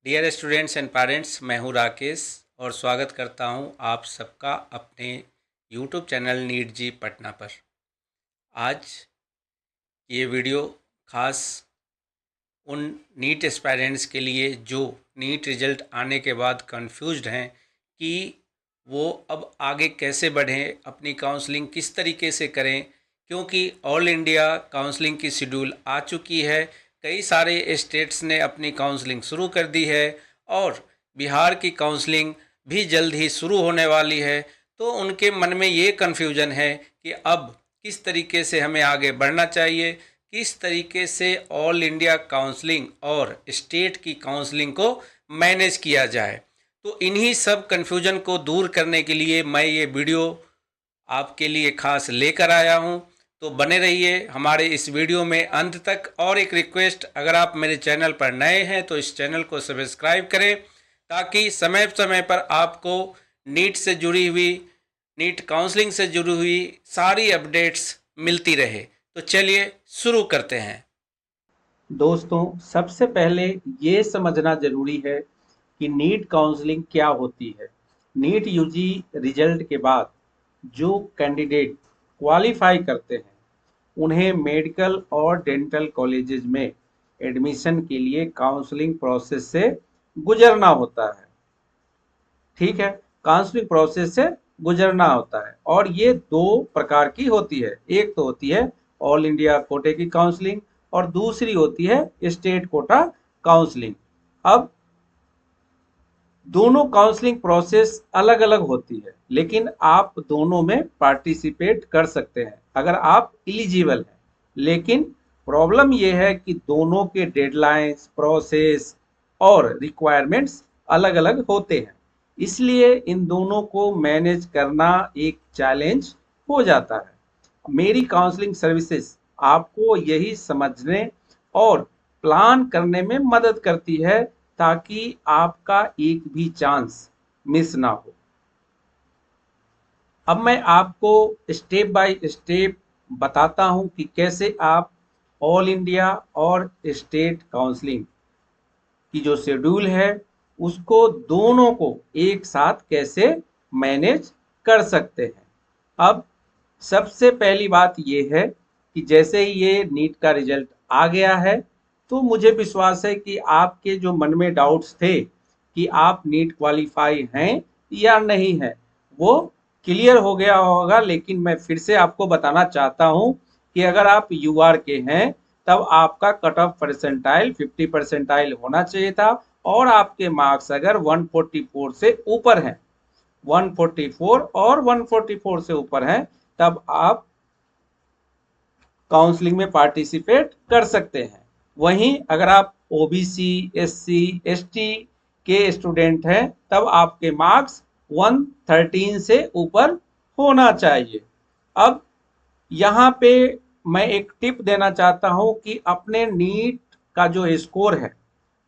Dear students and parents, मैं हूं राकेश और स्वागत करता हूं आप सबका अपने यूट्यूब चैनल नीट जी पटना पर। आज ये वीडियो खास उन नीट एस्पायरेंट्स के लिए जो नीट रिजल्ट आने के बाद कंफ्यूज्ड हैं कि वो अब आगे कैसे बढ़ें, अपनी काउंसलिंग किस तरीके से करें, क्योंकि ऑल इंडिया काउंसलिंग की शेड्यूल आ चुकी है। कई सारे स्टेट्स ने अपनी काउंसलिंग शुरू कर दी है और बिहार की काउंसलिंग भी जल्द ही शुरू होने वाली है। तो उनके मन में ये कन्फ्यूजन है कि अब किस तरीके से हमें आगे बढ़ना चाहिए, किस तरीके से ऑल इंडिया काउंसलिंग और स्टेट की काउंसलिंग को मैनेज किया जाए। तो इन्हीं सब कन्फ्यूजन को दूर करने के लिए मैं ये वीडियो आपके लिए खास लेकर आया हूँ। तो बने रहिए हमारे इस वीडियो में अंत तक। और एक रिक्वेस्ट, अगर आप मेरे चैनल पर नए हैं तो इस चैनल को सब्सक्राइब करें ताकि समय समय पर आपको नीट से जुड़ी हुई, नीट काउंसलिंग से जुड़ी हुई सारी अपडेट्स मिलती रहे। तो चलिए शुरू करते हैं। दोस्तों, सबसे पहले ये समझना जरूरी है कि नीट काउंसलिंग क्या होती है। नीट यूजी रिजल्ट के बाद जो कैंडिडेट क्वालिफाई करते हैं उन्हें मेडिकल और डेंटल कॉलेजेस में एडमिशन के लिए काउंसलिंग प्रोसेस से गुजरना होता है। ठीक है, काउंसलिंग प्रोसेस से गुजरना होता है और ये दो प्रकार की होती है। एक तो होती है ऑल इंडिया कोटे की काउंसलिंग और दूसरी होती है स्टेट कोटा काउंसलिंग। अब दोनों काउंसलिंग प्रोसेस अलग अलग होती है, लेकिन आप दोनों में पार्टिसिपेट कर सकते हैं अगर आप इलिजिबल हैं। लेकिन प्रॉब्लम यह है कि दोनों के डेडलाइंस, प्रोसेस और रिक्वायरमेंट्स अलग अलग होते हैं, इसलिए इन दोनों को मैनेज करना एक चैलेंज हो जाता है। मेरी काउंसलिंग सर्विसेज आपको यही समझने और प्लान करने में मदद करती है ताकि आपका एक भी चांस मिस ना हो। अब मैं आपको स्टेप बाय स्टेप बताता हूं कि कैसे आप ऑल इंडिया और स्टेट काउंसलिंग की जो शेड्यूल है उसको दोनों को एक साथ कैसे मैनेज कर सकते हैं। अब सबसे पहली बात यह है कि जैसे ही ये नीट का रिजल्ट आ गया है तो मुझे विश्वास है कि आपके जो मन में डाउट्स थे कि आप नीट क्वालिफाई हैं या नहीं है वो क्लियर हो गया होगा। लेकिन मैं फिर से आपको बताना चाहता हूं कि अगर आप यूआर के हैं तब आपका कट ऑफ परसेंटाइल 50 परसेंटाइल होना चाहिए था और आपके मार्क्स अगर 144 से ऊपर हैं, 144 और 144 से ऊपर हैं, तब आप काउंसलिंग में पार्टिसिपेट कर सकते हैं। वहीं अगर आप ओबीसी, एससी, एसटी के स्टूडेंट हैं तब आपके मार्क्स 113 से ऊपर होना चाहिए। अब यहाँ पे मैं एक टिप देना चाहता हूँ कि अपने नीट का जो स्कोर है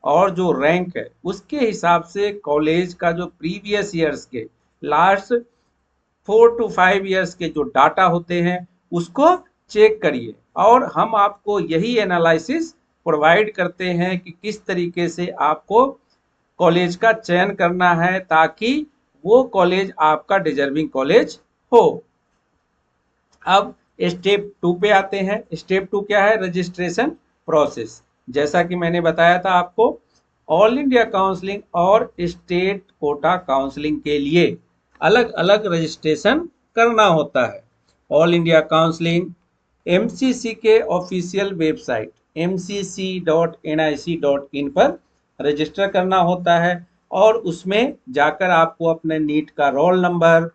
और जो रैंक है उसके हिसाब से कॉलेज का जो प्रीवियस ईयर्स के लास्ट 4 to 5 years के जो डाटा होते हैं उसको चेक करिए और हम आपको यही एनालिसिस प्रोवाइड करते हैं कि किस तरीके से आपको कॉलेज का चयन करना है ताकि वो कॉलेज आपका डिजर्विंग कॉलेज हो। अब स्टेप 2 पे आते हैं। स्टेप 2 क्या है? Registration process. जैसा कि मैंने बताया था आपको, ऑल इंडिया काउंसलिंग और स्टेट कोटा काउंसलिंग के लिए अलग अलग रजिस्ट्रेशन करना होता है। ऑल इंडिया काउंसलिंग एमसीसी के ऑफिशियल वेबसाइट mcc.nic.in पर रजिस्टर करना होता है और उसमें जाकर आपको अपने नीट का रोल नंबर,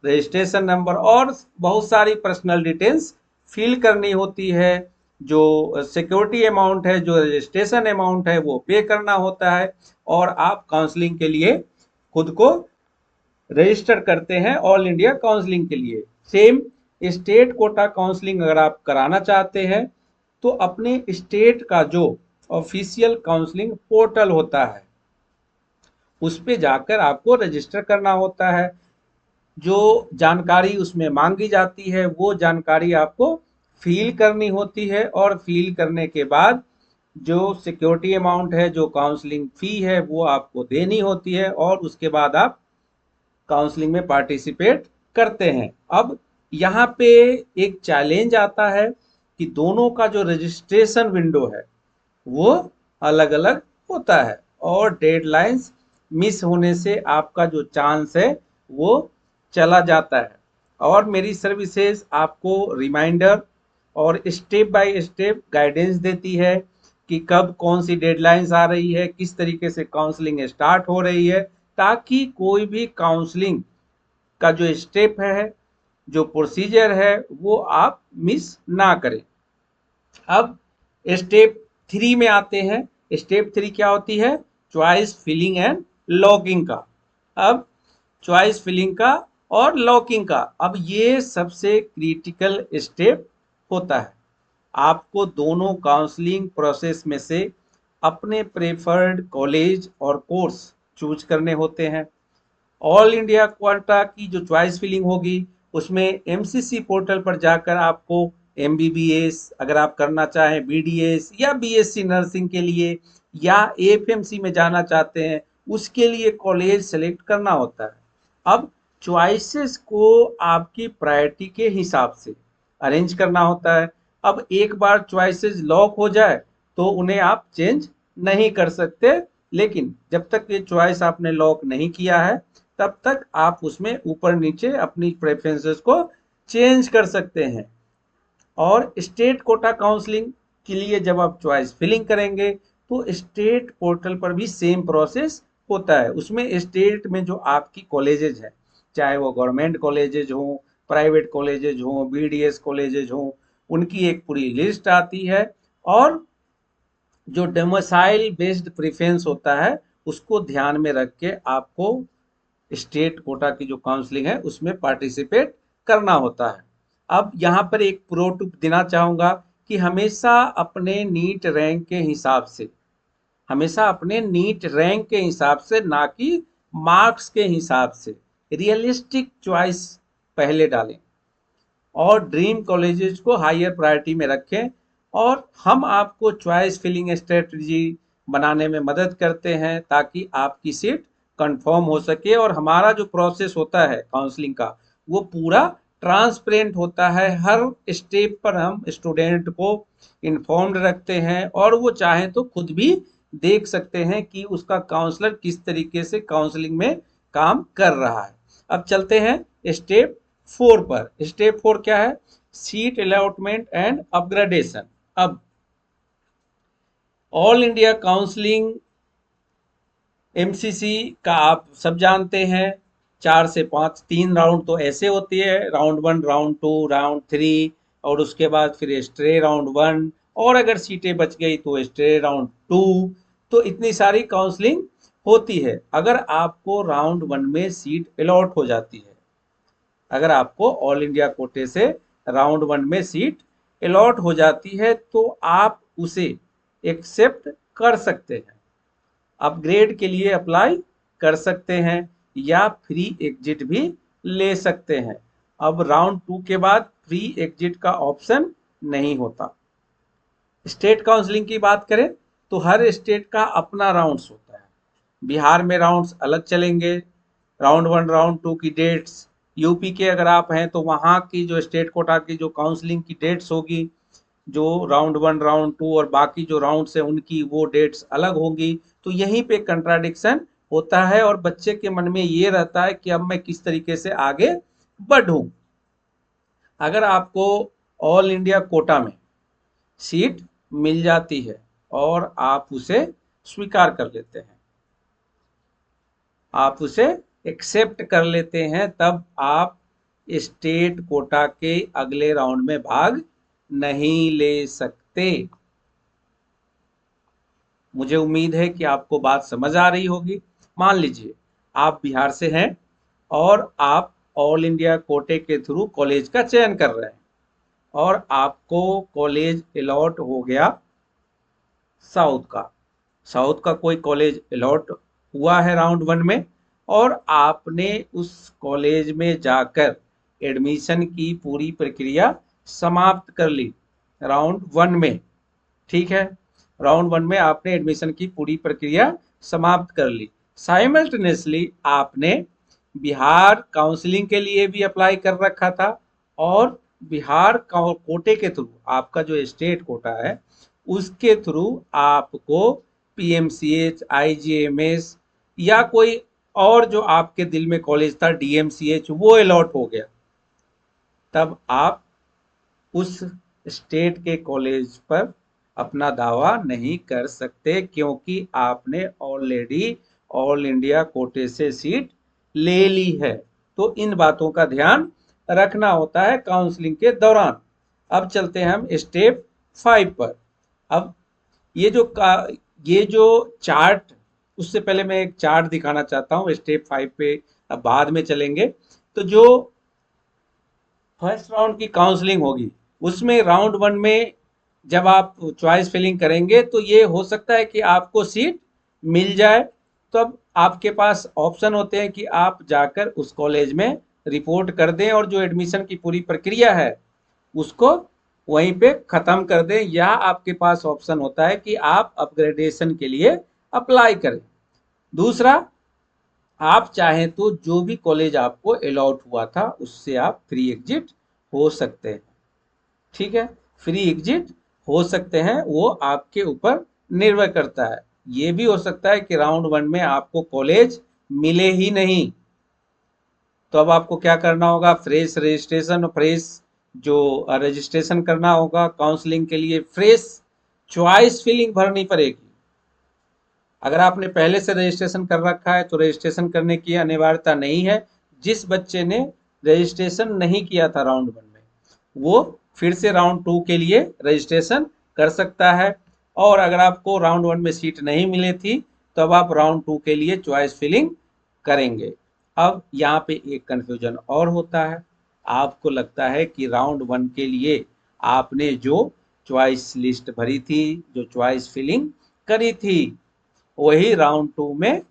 रजिस्ट्रेशन नंबर और बहुत सारी पर्सनल डिटेल्स फिल करनी होती है। जो सिक्योरिटी अमाउंट है, जो रजिस्ट्रेशन अमाउंट है वो पे करना होता है और आप काउंसलिंग के लिए खुद को रजिस्टर करते हैं ऑल इंडिया काउंसलिंग के लिए। सेम स्टेट कोटा काउंसलिंग अगर आप कराना चाहते हैं तो अपने स्टेट का जो ऑफिशियल काउंसलिंग पोर्टल होता है उस पे जाकर आपको रजिस्टर करना होता है। जो जानकारी उसमें मांगी जाती है वो जानकारी आपको फिल करनी होती है और फिल करने के बाद जो सिक्योरिटी अमाउंट है, जो काउंसलिंग फी है, वो आपको देनी होती है और उसके बाद आप काउंसलिंग में पार्टिसिपेट करते हैं। अब यहाँ पे एक चैलेंज आता है कि दोनों का जो रजिस्ट्रेशन विंडो है वो अलग अलग होता है और डेडलाइंस मिस होने से आपका जो चांस है वो चला जाता है। और मेरी सर्विसेज आपको रिमाइंडर और स्टेप बाय स्टेप गाइडेंस देती है कि कब कौन सी डेडलाइंस आ रही है, किस तरीके से काउंसलिंग स्टार्ट हो रही है, ताकि कोई भी काउंसलिंग का जो स्टेप है, जो प्रोसीजर है, वो आप मिस ना करें। अब स्टेप 3 में आते हैं। स्टेप 3 क्या होती है? चॉइस फिलिंग एंड लॉकिंग का। अब चॉइस फिलिंग का और लॉकिंग का, अब ये सबसे क्रिटिकल स्टेप होता है। आपको दोनों काउंसलिंग प्रोसेस में से अपने प्रेफर्ड कॉलेज और कोर्स चूज करने होते हैं। ऑल इंडिया क्वाटा की जो चॉइस फिलिंग होगी उसमें एमसीसी पोर्टल पर जाकर आपको एमबीबीएस अगर आप करना चाहें, बीडीएस या बीएससी नर्सिंग के लिए, या एएफएमसी में जाना चाहते हैं उसके लिए कॉलेज सेलेक्ट करना होता है। अब चॉइसेस को आपकी प्रायोरिटी के हिसाब से अरेंज करना होता है। अब एक बार चॉइसेस लॉक हो जाए तो उन्हें आप चेंज नहीं कर सकते, लेकिन जब तक ये चॉइस आपने लॉक नहीं किया है तब तक आप उसमें ऊपर नीचे अपनी प्रेफरेंसेस को चेंज कर सकते हैं। और स्टेट कोटा काउंसलिंग के लिए जब आप चॉइस फिलिंग करेंगे तो स्टेट पोर्टल पर भी सेम प्रोसेस होता है। उसमें स्टेट में जो आपकी कॉलेजेज हैं, चाहे वो गवर्नमेंट कॉलेजेज हों, प्राइवेट कॉलेजेज हों, बीडीएस कॉलेजेज हों, उनकी एक पूरी लिस्ट आती है और जो डोमिसाइल बेस्ड प्रेफरेंस होता है उसको ध्यान में रख के आपको स्टेट कोटा की जो काउंसलिंग है उसमें पार्टिसिपेट करना होता है। अब यहाँ पर एक प्रो टिप देना चाहूँगा कि हमेशा अपने नीट रैंक के हिसाब से, ना कि मार्क्स के हिसाब से रियलिस्टिक चॉइस पहले डालें और ड्रीम कॉलेजेस को हायर प्रायोरिटी में रखें। और हम आपको चॉइस फिलिंग स्ट्रेटजी बनाने में मदद करते हैं ताकि आपकी सीट कंफर्म हो सके। और हमारा जो प्रोसेस होता है काउंसलिंग का वो पूरा ट्रांसपेरेंट होता है। हर स्टेप पर हम स्टूडेंट को इन्फॉर्म्ड रखते हैं और वो चाहें तो खुद भी देख सकते हैं कि उसका काउंसलर किस तरीके से काउंसलिंग में काम कर रहा है। अब चलते हैं स्टेप 4 पर। स्टेप 4 क्या है? Seat allotment and upgradation. अब ऑल इंडिया काउंसलिंग एमसीसी का आप सब जानते हैं, 4 से 5 3 राउंड तो ऐसे होती है, राउंड 1, राउंड 2, राउंड 3 और उसके बाद फिर स्ट्रे राउंड 1 और अगर सीटें बच गई तो स्ट्रे राउंड 2। तो इतनी सारी काउंसलिंग होती है। अगर आपको राउंड 1 में सीट अलॉट हो जाती है, अगर आपको ऑल इंडिया कोटे से राउंड 1 में सीट अलॉट हो जाती है तो आप उसे एक्सेप्ट कर सकते हैं, अपग्रेड के लिए अप्लाई कर सकते हैं या फ्री एग्जिट भी ले सकते हैं। अब राउंड 2 के बाद फ्री एग्जिट का ऑप्शन नहीं होता। स्टेट काउंसलिंग की बात करें तो हर स्टेट का अपना राउंड्स होता है। बिहार में राउंड्स अलग चलेंगे, राउंड 1 राउंड 2 की डेट्स। यूपी के अगर आप हैं तो वहाँ की जो स्टेट कोटा की जो काउंसलिंग की डेट्स होगी, जो राउंड 1 राउंड 2 और बाकी जो राउंड्स हैं उनकी वो डेट्स अलग होंगी। तो यहीं पे कंट्राडिक्शन होता है और बच्चे के मन में ये रहता है कि अब मैं किस तरीके से आगे बढ़ूं। अगर आपको ऑल इंडिया कोटा में सीट मिल जाती है और आप उसे स्वीकार कर लेते हैं, आप उसे एक्सेप्ट कर लेते हैं, तब आप स्टेट कोटा के अगले राउंड में भाग नहीं ले सकते। मुझे उम्मीद है कि आपको बात समझ आ रही होगी। मान लीजिए आप बिहार से हैं और आप ऑल इंडिया कोटे के थ्रू कॉलेज का चयन कर रहे हैं और आपको कॉलेज अलॉट हो गया साउथ का। साउथ का कोई कॉलेज अलॉट हुआ है राउंड 1 में और आपने उस कॉलेज में जाकर एडमिशन की पूरी प्रक्रिया समाप्त कर ली राउंड 1 में, ठीक है। राउंड 1 में आपने एडमिशन की पूरी प्रक्रिया समाप्त कर ली। साइमल्टेनियसली आपने बिहार काउंसलिंग के लिए भी अप्लाई कर रखा था और बिहार कोटे के थ्रू, आपका जो स्टेट कोटा है उसके थ्रू आपको पीएमसीएच, आईजीएमएस या कोई और जो आपके दिल में कॉलेज था डीएमसीएच वो अलॉट हो गया। तब आप उस स्टेट के कॉलेज पर अपना दावा नहीं कर सकते, क्योंकि आपने ऑलरेडी ऑल इंडिया कोटे से सीट ले ली है। तो इन बातों का ध्यान रखना होता है काउंसलिंग के दौरान। अब चलते हैं हम स्टेप 5 पर। अब ये जो चार्ट, उससे पहले मैं एक चार्ट दिखाना चाहता हूँ स्टेप 5 पे, अब बाद में चलेंगे। तो जो फर्स्ट राउंड की काउंसलिंग होगी उसमें राउंड 1 में जब आप चॉइस फिलिंग करेंगे तो ये हो सकता है कि आपको सीट मिल जाए। तो अब आपके पास ऑप्शन होते हैं कि आप जाकर उस कॉलेज में रिपोर्ट कर दें और जो एडमिशन की पूरी प्रक्रिया है उसको वहीं पे ख़त्म कर दें, या आपके पास ऑप्शन होता है कि आप अपग्रेडेशन के लिए अप्लाई करें। दूसरा, आप चाहें तो जो भी कॉलेज आपको अलॉट हुआ था उससे आप फ्री एग्जिट हो सकते हैं। ठीक है, फ्री एग्जिट हो सकते हैं, वो आपके ऊपर निर्भर करता है। ये भी हो सकता है कि राउंड 1 में आपको कॉलेज मिले ही नहीं, तो अब आपको क्या करना होगा, फ्रेश रजिस्ट्रेशन, फ्रेश जो रजिस्ट्रेशन करना होगा काउंसलिंग के लिए, फ्रेश चॉइस फिलिंग भरनी पड़ेगी। अगर आपने पहले से रजिस्ट्रेशन कर रखा है तो रजिस्ट्रेशन करने की अनिवार्यता नहीं है। जिस बच्चे ने रजिस्ट्रेशन नहीं किया था राउंड 1 में, वो फिर से राउंड 2 के लिए रजिस्ट्रेशन कर सकता है। और अगर आपको राउंड 1 में सीट नहीं मिली थी तो अब आप राउंड 2 के लिए चॉइस फिलिंग करेंगे। अब यहाँ पे एक कन्फ्यूजन और होता है, आपको लगता है कि राउंड 1 के लिए आपने जो चॉइस लिस्ट भरी थी, जो चॉइस फिलिंग करी थी, वही राउंड 2 में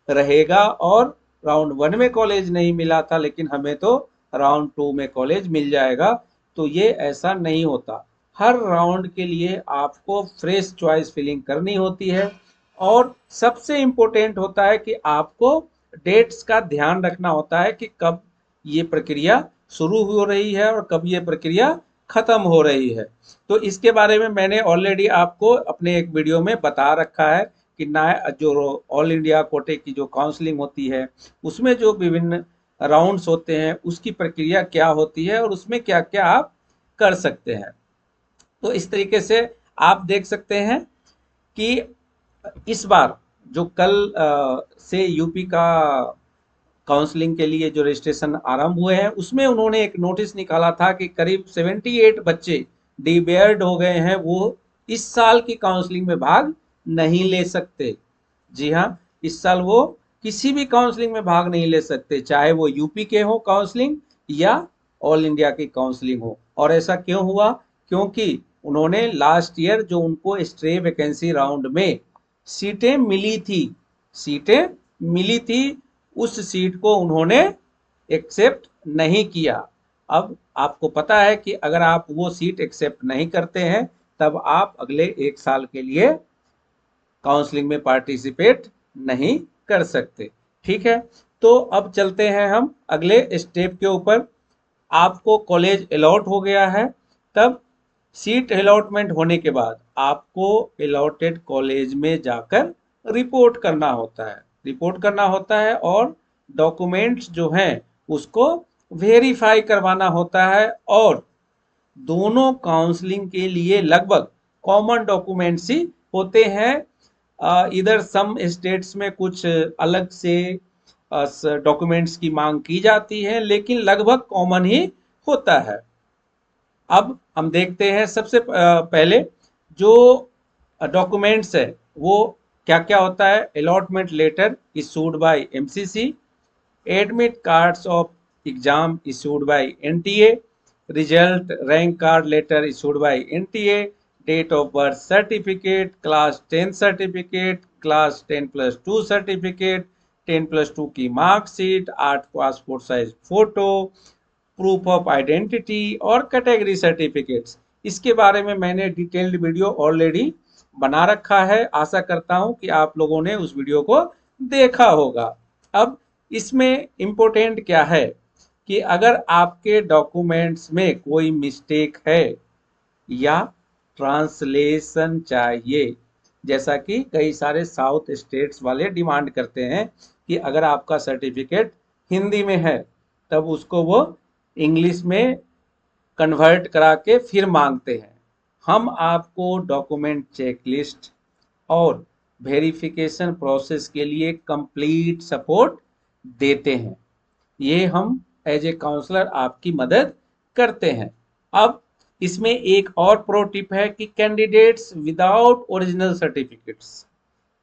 रहेगा, और राउंड 1 में कॉलेज नहीं मिला था लेकिन हमें तो राउंड 2 में कॉलेज मिल जाएगा। तो ये ऐसा नहीं होता। हर राउंड के लिए आपको फ्रेश चॉइस फिलिंग करनी होती है। और सबसे इम्पोर्टेंट होता है कि आपको डेट्स का ध्यान रखना होता है कि कब ये प्रक्रिया शुरू हो रही है और कब ये प्रक्रिया खत्म हो रही है। तो इसके बारे में मैंने ऑलरेडी आपको अपने एक वीडियो में बता रखा है कि जो ऑल इंडिया कोटे की जो काउंसलिंग होती है उसमें जो विभिन्न राउंड्स होते हैं उसकी प्रक्रिया क्या होती है और उसमें क्या क्या आप कर सकते हैं। तो इस तरीके से आप देख सकते हैं कि इस बार जो कल से यूपी का काउंसलिंग के लिए जो रजिस्ट्रेशन आरंभ हुए हैं उसमें उन्होंने एक नोटिस निकाला था कि करीब 78 बच्चे डिबेयर्ड हो गए हैं, वो इस साल की काउंसलिंग में भाग नहीं ले सकते। जी हाँ, इस साल वो किसी भी काउंसलिंग में भाग नहीं ले सकते, चाहे वो यूपी के हो काउंसलिंग या ऑल इंडिया की काउंसलिंग हो। और ऐसा क्यों हुआ, क्योंकि उन्होंने लास्ट ईयर जो उनको स्ट्रे वैकेंसी राउंड में सीटें मिली थी उस सीट को उन्होंने एक्सेप्ट नहीं किया। अब आपको पता है कि अगर आप वो सीट एक्सेप्ट नहीं करते हैं तब आप अगले 1 साल के लिए काउंसलिंग में पार्टिसिपेट नहीं कर सकते। ठीक है, तो अब चलते हैं हम अगले स्टेप के ऊपर। आपको कॉलेज अलॉट हो गया है, तब सीट अलॉटमेंट होने के बाद आपको अलॉटेड कॉलेज में जाकर रिपोर्ट करना होता है और डॉक्यूमेंट्स जो हैं उसको वेरीफाई करवाना होता है। और दोनों काउंसलिंग के लिए लगभग कॉमन डॉक्यूमेंट्स ही होते हैं। इधर सम स्टेट्स में कुछ अलग से डॉक्यूमेंट्स की मांग की जाती है, लेकिन लगभग कॉमन ही होता है। अब हम देखते हैं सबसे पहले जो डॉक्यूमेंट्स है वो क्या क्या होता है। Allotment letter issued by MCC, admit cards of exam issued by NTA, result rank card letter issued by NTA, date of birth certificate, class 10 certificate, class 10+2 certificate, 10+2 की marksheet, 8 passport size photo, proof of identity और category certificates. इसके बारे में मैंने detailed video already बना रखा है। आशा करता हूं कि आप लोगों ने उस वीडियो को देखा होगा। अब इसमें इम्पोर्टेंट क्या है कि अगर आपके डॉक्यूमेंट्स में कोई मिस्टेक है या ट्रांसलेशन चाहिए, जैसा कि कई सारे साउथ स्टेट्स वाले डिमांड करते हैं कि अगर आपका सर्टिफिकेट हिंदी में है तब उसको वो इंग्लिश में कन्वर्ट करा के फिर मांगते हैं। हम आपको डॉक्यूमेंट चेकलिस्ट और वेरिफिकेशन प्रोसेस के लिए कंप्लीट सपोर्ट देते हैं। ये हम एज ए काउंसलर आपकी मदद करते हैं। अब इसमें एक और प्रो टिप है कि candidates without original certificates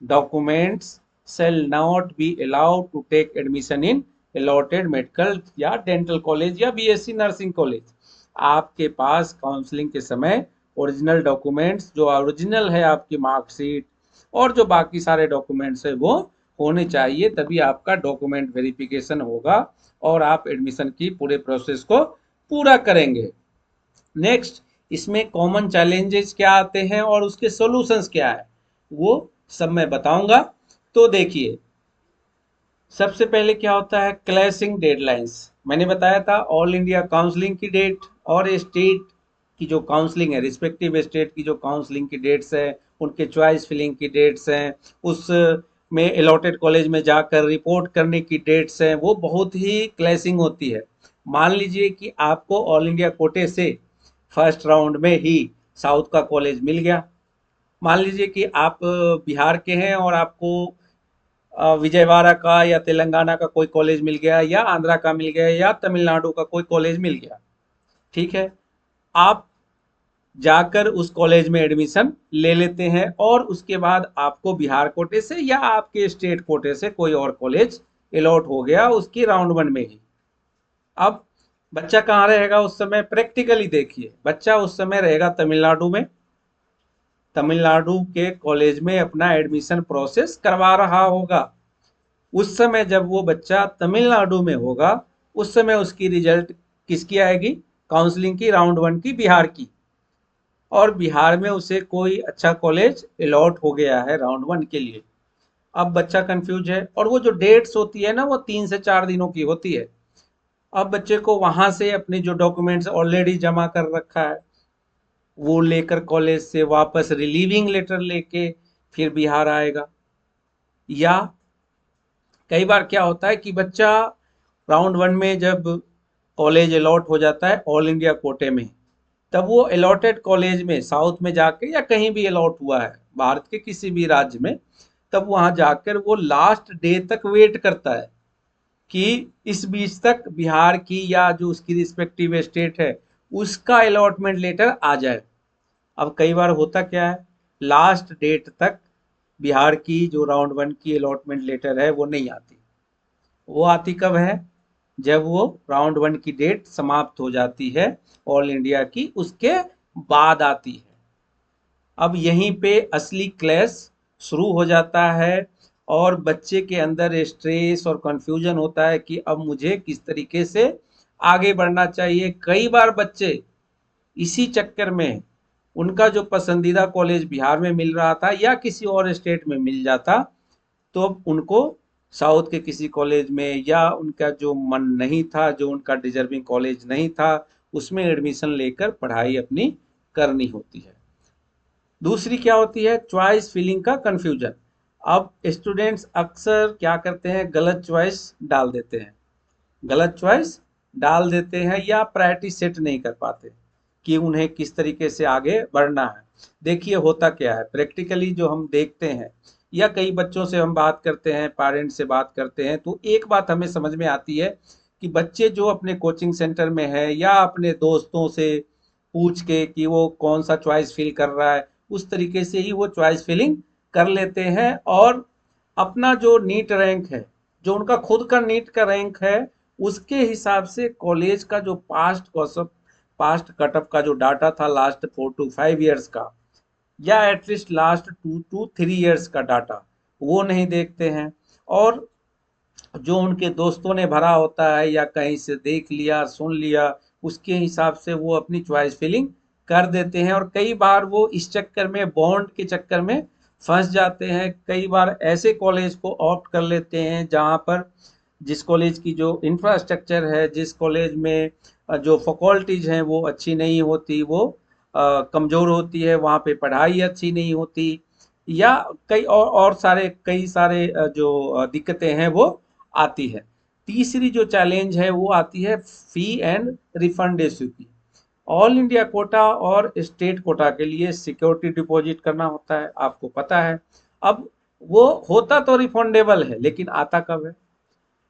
documents shall not be allowed to take admission in allotted medical या डेंटल कॉलेज या बीएससी नर्सिंग कॉलेज। आपके पास काउंसलिंग के समय ओरिजिनल डॉक्यूमेंट्स, जो ओरिजिनल है आपकी मार्कशीट और जो बाकी सारे डॉक्यूमेंट्स है वो होने चाहिए, तभी आपका डॉक्यूमेंट वेरिफिकेशन होगा और आप एडमिशन की पूरे प्रोसेस को पूरा करेंगे। नेक्स्ट, इसमें कॉमन चैलेंजेस क्या आते हैं और उसके सॉल्यूशंस क्या है वो सब मैं बताऊंगा। तो देखिए, सबसे पहले क्या होता है, क्लैशिंग डेडलाइंस। मैंने बताया था ऑल इंडिया काउंसलिंग की डेट और स्टेट की जो काउंसलिंग है, रिस्पेक्टिव स्टेट की जो काउंसलिंग की डेट्स है, उनके चॉइस फिलिंग की डेट्स हैं, उस में अलॉटेड कॉलेज में जाकर रिपोर्ट करने की डेट्स हैं, वो बहुत ही क्लैशिंग होती है। मान लीजिए कि आपको ऑल इंडिया कोटे से फर्स्ट राउंड में ही साउथ का कॉलेज मिल गया। मान लीजिए कि आप बिहार के हैं और आपको विजयवाड़ा का या तेलंगाना का कोई कॉलेज मिल गया या आंध्रा का मिल गया या तमिलनाडु का कोई कॉलेज मिल गया। ठीक है, आप जाकर उस कॉलेज में एडमिशन ले लेते हैं और उसके बाद आपको बिहार कोटे से या आपके स्टेट कोटे से कोई और कॉलेज अलॉट हो गया उसकी राउंड वन में ही। अब बच्चा कहाँ रहेगा उस समय, प्रैक्टिकली देखिए, बच्चा उस समय रहेगा तमिलनाडु में, तमिलनाडु के कॉलेज में अपना एडमिशन प्रोसेस करवा रहा होगा। उस समय जब वो बच्चा तमिलनाडु में होगा, उस समय उसकी रिजल्ट किसकी आएगी, काउंसलिंग की राउंड वन की, बिहार की। और बिहार में उसे कोई अच्छा कॉलेज अलॉट हो गया है राउंड वन के लिए। अब बच्चा कंफ्यूज है और वो जो डेट्स होती है ना, वो 3 से 4 दिनों की होती है। अब बच्चे को वहां से अपने जो डॉक्यूमेंट्स ऑलरेडी जमा कर रखा है वो लेकर कॉलेज से वापस रिलीविंग लेटर लेके फिर बिहार आएगा। या कई बार क्या होता है कि बच्चा राउंड वन में जब कॉलेज अलॉट हो जाता है ऑल इंडिया कोटे में, तब वो अलॉटेड कॉलेज में साउथ में जाके या कहीं भी अलॉट हुआ है भारत के किसी भी राज्य में, तब वहां जाकर वो लास्ट डे तक वेट करता है कि इस बीच तक बिहार की या जो उसकी रिस्पेक्टिव स्टेट है उसका अलॉटमेंट लेटर आ जाए। अब कई बार होता क्या है, लास्ट डेट तक बिहार की जो राउंड वन की अलॉटमेंट लेटर है वो नहीं आती। वो आती कब है, जब वो राउंड वन की डेट समाप्त हो जाती है ऑल इंडिया की, उसके बाद आती है। अब यहीं पे असली क्लैश शुरू हो जाता है और बच्चे के अंदर स्ट्रेस और कंफ्यूजन होता है कि अब मुझे किस तरीके से आगे बढ़ना चाहिए। कई बार बच्चे इसी चक्कर में उनका जो पसंदीदा कॉलेज बिहार में मिल रहा था या किसी और स्टेट में मिल जाता, तो उनको साउथ के किसी कॉलेज में या उनका जो मन नहीं था, जो उनका डिजर्विंग कॉलेज नहीं था, उसमें एडमिशन लेकर पढ़ाई अपनी करनी होती है। दूसरी क्या होती है, चॉइस फिलिंग का कंफ्यूजन। अब स्टूडेंट्स अक्सर क्या करते हैं, गलत चॉइस डाल देते हैं, गलत चॉइस डाल देते हैं या प्रायोरिटी सेट नहीं कर पाते कि उन्हें किस तरीके से आगे बढ़ना है। देखिए होता क्या है, प्रैक्टिकली जो हम देखते हैं या कई बच्चों से हम बात करते हैं, पेरेंट्स से बात करते हैं, तो एक बात हमें समझ में आती है कि बच्चे जो अपने कोचिंग सेंटर में है या अपने दोस्तों से पूछ के कि वो कौन सा चॉइस फिल कर रहा है, उस तरीके से ही वो चॉइस फिलिंग कर लेते हैं और अपना जो नीट रैंक है, जो उनका खुद का नीट का रैंक है, उसके हिसाब से कॉलेज का जो पास्ट कटअप का जो डाटा था लास्ट 4 to 5 ईयर्स का या एटलीस्ट लास्ट 2 to 3 ईयर्स का डाटा, वो नहीं देखते हैं। और जो उनके दोस्तों ने भरा होता है या कहीं से देख लिया सुन लिया, उसके हिसाब से वो अपनी चॉइस फिलिंग कर देते हैं और कई बार वो इस चक्कर में, बॉन्ड के चक्कर में फंस जाते हैं। कई बार ऐसे कॉलेज को ऑप्ट कर लेते हैं जहाँ पर जिस कॉलेज की जो इंफ्रास्ट्रक्चर है, जिस कॉलेज में जो फैकल्टीज हैं वो अच्छी नहीं होती, वो कमज़ोर होती है, वहाँ पे पढ़ाई अच्छी नहीं होती, या कई सारे जो दिक्कतें हैं वो आती है। तीसरी जो चैलेंज है वो आती है फी एंड रिफंड इश्यू की। ऑल इंडिया कोटा और स्टेट कोटा के लिए सिक्योरिटी डिपॉजिट करना होता है, आपको पता है। अब वो होता तो रिफंडेबल है, लेकिन आता कब है?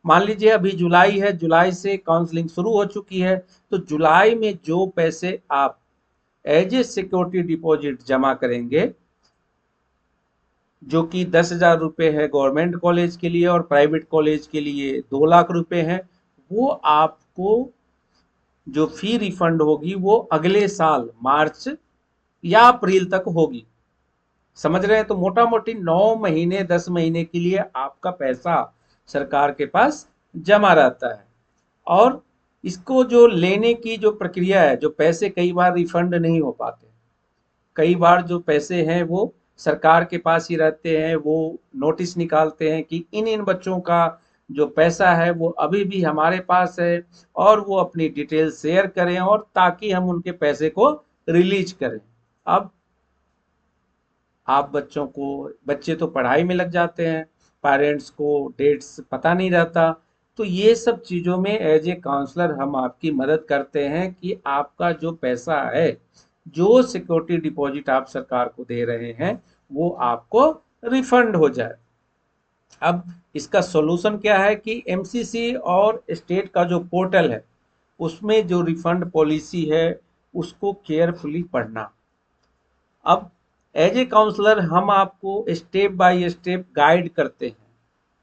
मान लीजिए अभी जुलाई है, जुलाई से काउंसलिंग शुरू हो चुकी है, तो जुलाई में जो पैसे आप एज ए सिक्योरिटी डिपॉजिट जमा करेंगे, जो कि 10,000 रुपये है गवर्नमेंट कॉलेज के लिए और प्राइवेट कॉलेज के लिए 2 लाख रुपए है, वो आपको जो फी रिफंड होगी वो अगले साल मार्च या अप्रैल तक होगी। समझ रहे हैं? तो मोटा मोटी 9 महीने 10 महीने के लिए आपका पैसा सरकार के पास जमा रहता है। और इसको जो लेने की जो प्रक्रिया है, जो पैसे कई बार रिफंड नहीं हो पाते, कई बार जो पैसे हैं वो सरकार के पास ही रहते हैं, वो नोटिस निकालते हैं कि इन इन बच्चों का जो पैसा है वो अभी भी हमारे पास है, और वो अपनी डिटेल शेयर करें और ताकि हम उनके पैसे को रिलीज करें। अब आप बच्चे तो पढ़ाई में लग जाते हैं, पेरेंट्स को डेट्स पता नहीं रहता। तो ये सब चीज़ों में एज ए काउंसलर हम आपकी मदद करते हैं कि आपका जो पैसा है, जो सिक्योरिटी डिपॉजिट आप सरकार को दे रहे हैं, वो आपको रिफंड हो जाए। अब इसका सॉल्यूशन क्या है कि एमसीसी और स्टेट का जो पोर्टल है, उसमें जो रिफंड पॉलिसी है उसको केयरफुली पढ़ना। अब एज ए काउंसलर हम आपको स्टेप बाय स्टेप गाइड करते हैं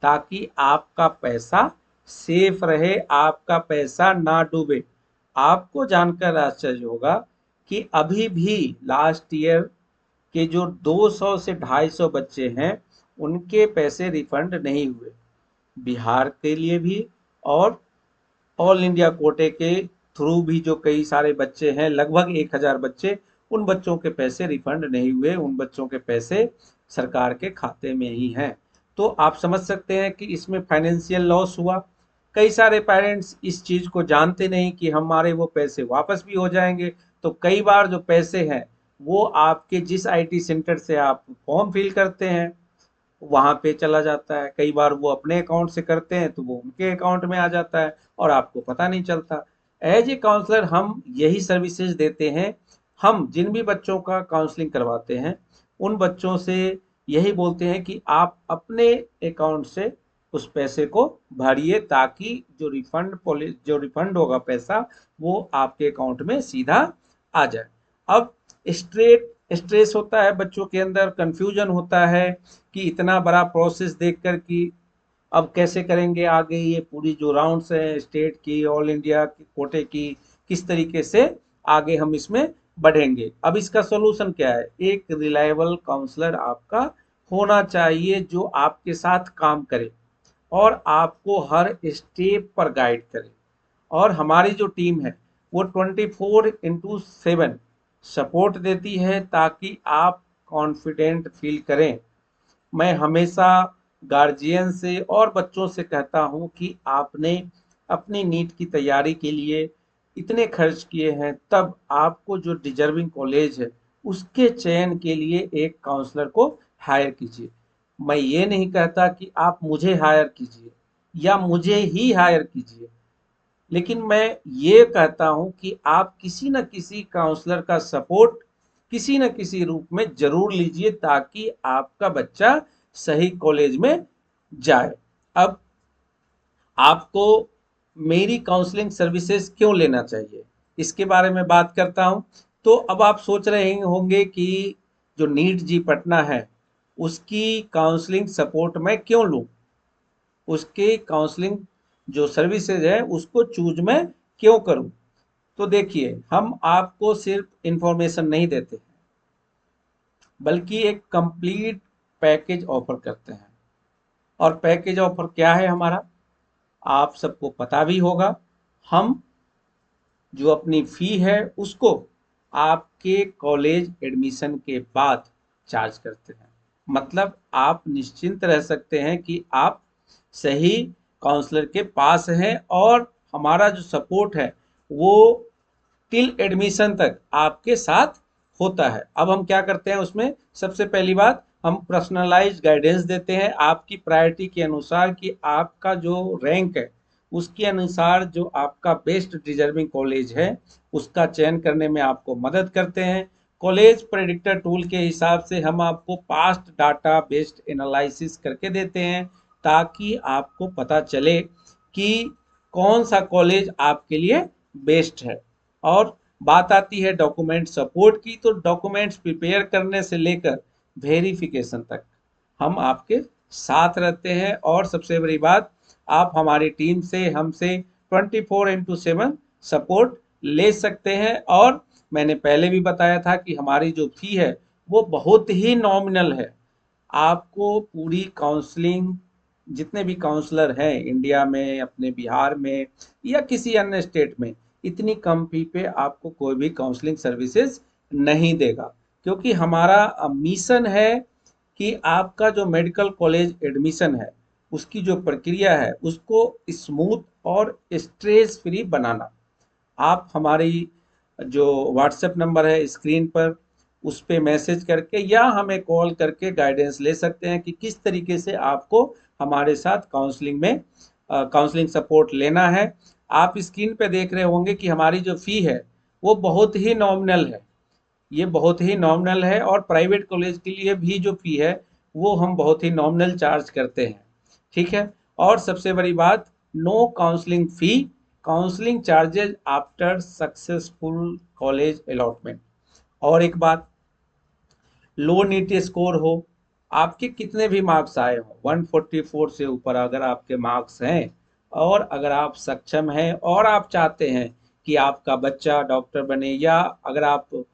ताकि आपका पैसा सेफ रहे, आपका पैसा ना डूबे। आपको जानकर आश्चर्य होगा कि अभी भी लास्ट ईयर के जो 200 से 250 बच्चे हैं, उनके पैसे रिफंड नहीं हुए। बिहार के लिए भी और ऑल इंडिया कोटे के थ्रू भी जो कई सारे बच्चे हैं, लगभग 1,000 बच्चे, उन बच्चों के पैसे रिफंड नहीं हुए, उन बच्चों के पैसे सरकार के खाते में ही हैं। तो आप समझ सकते हैं कि इसमें फाइनेंशियल लॉस हुआ। कई सारे पेरेंट्स इस चीज़ को जानते नहीं कि हमारे वो पैसे वापस भी हो जाएंगे। तो कई बार जो पैसे हैं वो आपके जिस आईटी सेंटर से आप फॉर्म फिल करते हैं वहाँ पे चला जाता है, कई बार वो अपने अकाउंट से करते हैं तो वो उनके अकाउंट में आ जाता है और आपको पता नहीं चलता। एज ए काउंसलर हम यही सर्विसेज देते हैं। हम जिन भी बच्चों का काउंसलिंग करवाते हैं, उन बच्चों से यही बोलते हैं कि आप अपने अकाउंट से उस पैसे को भरिए ताकि जो रिफंड होगा पैसा, वो आपके अकाउंट में सीधा आ जाए। अब स्ट्रेस होता है बच्चों के अंदर, कंफ्यूजन होता है कि इतना बड़ा प्रोसेस देखकर कि अब कैसे करेंगे आगे, ये पूरी जो राउंड्स हैं स्टेट की, ऑल इंडिया की, कोटे की, किस तरीके से आगे हम इसमें बढ़ेंगे। अब इसका सोल्यूशन क्या है? एक रिलायबल काउंसलर आपका होना चाहिए जो आपके साथ काम करे और आपको हर स्टेप पर गाइड करे। और हमारी जो टीम है वो 24/7 सपोर्ट देती है ताकि आप कॉन्फिडेंट फील करें। मैं हमेशा गार्जियन से और बच्चों से कहता हूं कि आपने अपनी नीट की तैयारी के लिए इतने खर्च किए हैं, तब आपको जो डिजर्विंग कॉलेज है उसके चयन के लिए एक काउंसलर को हायर कीजिए। मैं ये नहीं कहता कि आप मुझे हायर कीजिए या मुझे ही हायर कीजिए, लेकिन मैं ये कहता हूं कि आप किसी न किसी काउंसलर का सपोर्ट किसी न किसी रूप में जरूर लीजिए ताकि आपका बच्चा सही कॉलेज में जाए। अब आपको मेरी काउंसलिंग सर्विसेज क्यों लेना चाहिए, इसके बारे में बात करता हूं। तो अब आप सोच रहे होंगे कि जो नीट जी पटना है उसकी काउंसलिंग सपोर्ट मैं क्यों लूं, उसके काउंसलिंग जो सर्विसेज है उसको चूज मैं क्यों करूं। तो देखिए, हम आपको सिर्फ इंफॉर्मेशन नहीं देते बल्कि एक कंप्लीट पैकेज ऑफर करते हैं। और पैकेज ऑफर क्या है हमारा, आप सबको पता भी होगा। हम जो अपनी फी है उसको आपके कॉलेज एडमिशन के बाद चार्ज करते हैं। मतलब आप निश्चिंत रह सकते हैं कि आप सही काउंसलर के पास हैं और हमारा जो सपोर्ट है वो टिल एडमिशन तक आपके साथ होता है। अब हम क्या करते हैं उसमें, सबसे पहली बात हम पर्सनलाइज्ड गाइडेंस देते हैं आपकी प्रायोरिटी के अनुसार कि आपका जो रैंक है उसके अनुसार जो आपका बेस्ट डिजर्विंग कॉलेज है उसका चयन करने में आपको मदद करते हैं। कॉलेज प्रेडिक्टर टूल के हिसाब से हम आपको पास्ट डाटा बेस्ड एनालिसिस करके देते हैं ताकि आपको पता चले कि कौन सा कॉलेज आपके लिए बेस्ट है। और बात आती है डॉक्यूमेंट सपोर्ट की, तो डॉक्यूमेंट्स प्रिपेयर करने से लेकर वेरिफिकेशन तक हम आपके साथ रहते हैं। और सबसे बड़ी बात, आप हमारी टीम से हमसे 24/7 सपोर्ट ले सकते हैं। और मैंने पहले भी बताया था कि हमारी जो फी है वो बहुत ही नॉमिनल है। आपको पूरी काउंसलिंग, जितने भी काउंसलर हैं इंडिया में, अपने बिहार में या किसी अन्य स्टेट में, इतनी कम फी पे आपको कोई भी काउंसलिंग सर्विसेज नहीं देगा। क्योंकि हमारा मिशन है कि आपका जो मेडिकल कॉलेज एडमिशन है उसकी जो प्रक्रिया है उसको स्मूथ और स्ट्रेस फ्री बनाना। आप हमारी जो व्हाट्सएप नंबर है स्क्रीन पर, उस पे मैसेज करके या हमें कॉल करके गाइडेंस ले सकते हैं कि किस तरीके से आपको हमारे साथ काउंसलिंग में काउंसलिंग सपोर्ट लेना है। आप स्क्रीन पे देख रहे होंगे कि हमारी जो फ़ी है वो बहुत ही नॉमिनल है। ये बहुत ही नॉमिनल है और प्राइवेट कॉलेज के लिए भी जो फ़ी है वो हम बहुत ही नॉमिनल चार्ज करते हैं। ठीक है। और सबसे बड़ी बात, no counselling fee, counselling charges after successful college allotment. और एक बात, लो नीट स्कोर हो, आपके कितने भी मार्क्स आए हो 144 से ऊपर अगर आपके मार्क्स हैं और अगर आप सक्षम हैं और आप चाहते हैं कि आपका बच्चा डॉक्टर बने, या अगर आप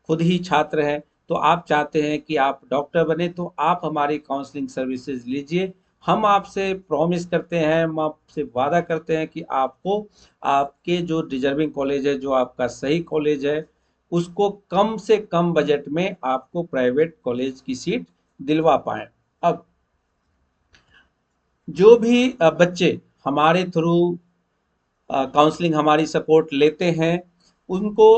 खुद ही छात्र हैं तो आप चाहते हैं कि आप डॉक्टर बने, तो आप हमारी काउंसलिंग सर्विसेज लीजिए। हम आपसे प्रॉमिस करते हैं, हम आपसे वादा करते हैं कि आपको आपके जो डिजर्विंग कॉलेज है, जो आपका सही कॉलेज है, उसको कम से कम बजट में आपको प्राइवेट कॉलेज की सीट दिलवा पाएं। अब जो भी बच्चे हमारे थ्रू काउंसलिंग हमारी सपोर्ट लेते हैं, उनको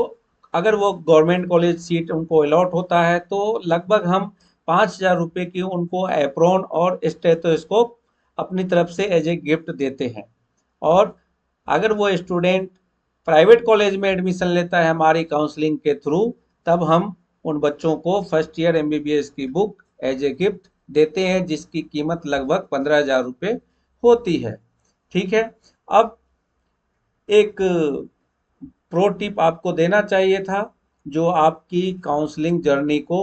अगर वो गवर्नमेंट कॉलेज सीट उनको अलॉट होता है तो लगभग हम 5,000 रुपये की उनको एप्रोन और स्टेथोस्कोप अपनी तरफ से एज ए गिफ्ट देते हैं। और अगर वो स्टूडेंट प्राइवेट कॉलेज में एडमिशन लेता है हमारी काउंसलिंग के थ्रू, तब हम उन बच्चों को फर्स्ट ईयर एमबीबीएस की बुक एज ए गिफ्ट देते हैं जिसकी कीमत लगभग 15,000 रुपये होती है। ठीक है। अब एक प्रो टिप आपको देना चाहिए था जो आपकी काउंसलिंग जर्नी को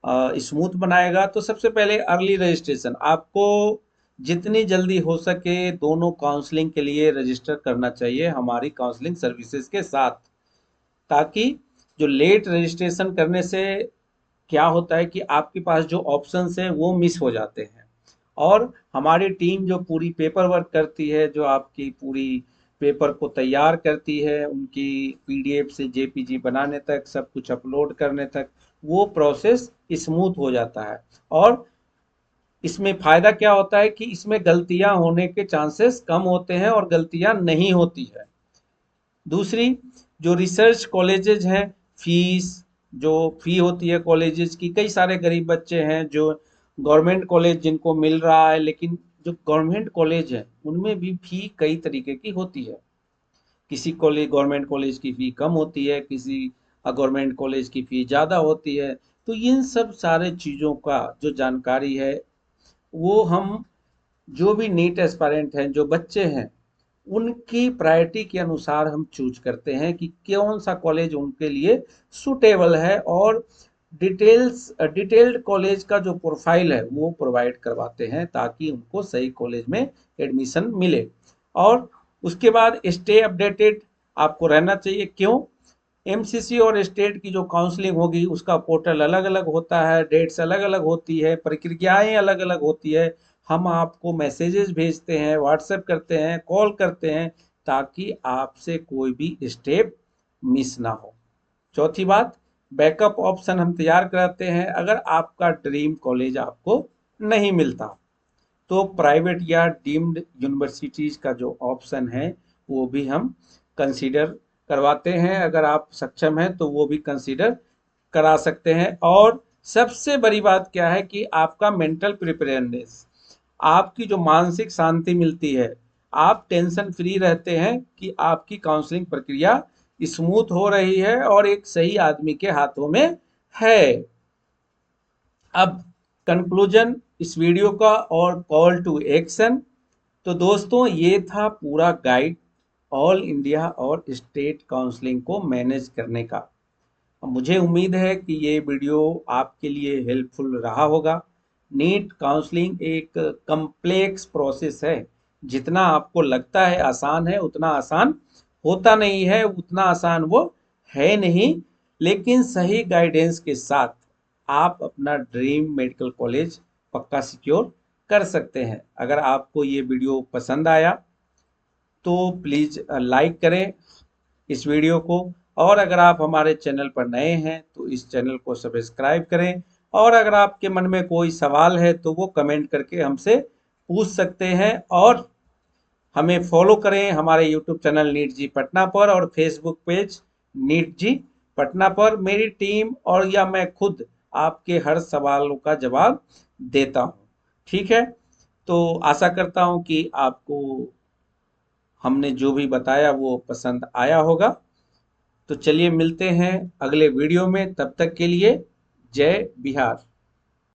स्मूथ बनाएगा। तो सबसे पहले अर्ली रजिस्ट्रेशन, आपको जितनी जल्दी हो सके दोनों काउंसलिंग के लिए रजिस्टर करना चाहिए हमारी काउंसलिंग सर्विसेज के साथ, ताकि जो लेट रजिस्ट्रेशन करने से क्या होता है कि आपके पास जो ऑप्शंस हैं वो मिस हो जाते हैं। और हमारी टीम जो पूरी पेपर वर्क करती है, जो आपकी पूरी पेपर को तैयार करती है, उनकी पीडीएफ से जेपीजी बनाने तक, सब कुछ अपलोड करने तक, वो प्रोसेस स्मूथ हो जाता है। और इसमें फ़ायदा क्या होता है कि इसमें गलतियां होने के चांसेस कम होते हैं और गलतियां नहीं होती है। दूसरी, जो रिसर्च कॉलेजेज हैं, फीस जो फ़ी होती है कॉलेजेस की, कई सारे गरीब बच्चे हैं जो गवर्नमेंट कॉलेज जिनको मिल रहा है, लेकिन जो गवर्नमेंट कॉलेज है उनमें भी फ़ी कई तरीके की होती है। किसी कॉलेज गवर्नमेंट कॉलेज की फ़ी कम होती है, किसी गवर्नमेंट कॉलेज की फ़ी ज़्यादा होती है। तो इन सब सारे चीज़ों का जो जानकारी है वो हम, जो भी नीट एस्पायरेंट हैं, जो बच्चे हैं, उनकी प्रायोरिटी के अनुसार हम चूज करते हैं कि कौन सा कॉलेज उनके लिए सुटेबल है। और डिटेल्ड कॉलेज का जो प्रोफाइल है वो प्रोवाइड करवाते हैं ताकि उनको सही कॉलेज में एडमिशन मिले। और उसके बाद स्टे अपडेटेड आपको रहना चाहिए। क्यों? एमसीसी और स्टेट की जो काउंसलिंग होगी उसका पोर्टल अलग अलग होता है, डेट्स अलग अलग होती है, प्रक्रियाएं अलग अलग होती है। हम आपको मैसेजेस भेजते हैं, व्हाट्सएप करते हैं, कॉल करते हैं ताकि आपसे कोई भी स्टेप मिस ना हो। चौथी बात, बैकअप ऑप्शन हम तैयार कराते हैं अगर आपका ड्रीम कॉलेज आपको नहीं मिलता, तो प्राइवेट या डीम्ड यूनिवर्सिटीज का जो ऑप्शन है वो भी हम कंसीडर करवाते हैं। अगर आप सक्षम हैं तो वो भी कंसीडर करा सकते हैं। और सबसे बड़ी बात क्या है कि आपका मेंटल प्रिपेयर्डनेस, आपकी जो मानसिक शांति मिलती है, आप टेंशन फ्री रहते हैं कि आपकी काउंसलिंग प्रक्रिया स्मूथ हो रही है और एक सही आदमी के हाथों में है। अब कंक्लूजन इस वीडियो का और कॉल टू एक्शन। तो दोस्तों, ये था पूरा गाइड ऑल इंडिया और स्टेट काउंसलिंग को मैनेज करने का। मुझे उम्मीद है कि ये वीडियो आपके लिए हेल्पफुल रहा होगा। नीट काउंसलिंग एक कम्प्लेक्स प्रोसेस है। जितना आपको लगता है आसान है, उतना आसान होता नहीं है, उतना आसान वो है नहीं। लेकिन सही गाइडेंस के साथ आप अपना ड्रीम मेडिकल कॉलेज पक्का सिक्योर कर सकते हैं। अगर आपको ये वीडियो पसंद आया तो प्लीज़ लाइक करें इस वीडियो को, और अगर आप हमारे चैनल पर नए हैं तो इस चैनल को सब्सक्राइब करें। और अगर आपके मन में कोई सवाल है तो वो कमेंट करके हमसे पूछ सकते हैं। और हमें फॉलो करें हमारे यूट्यूब चैनल नीट जी पटना पर और फेसबुक पेज नीट जी पटना पर। मेरी टीम और या मैं खुद आपके हर सवालों का जवाब देता हूँ। ठीक है, तो आशा करता हूँ कि आपको हमने जो भी बताया वो पसंद आया होगा। तो चलिए मिलते हैं अगले वीडियो में, तब तक के लिए जय बिहार।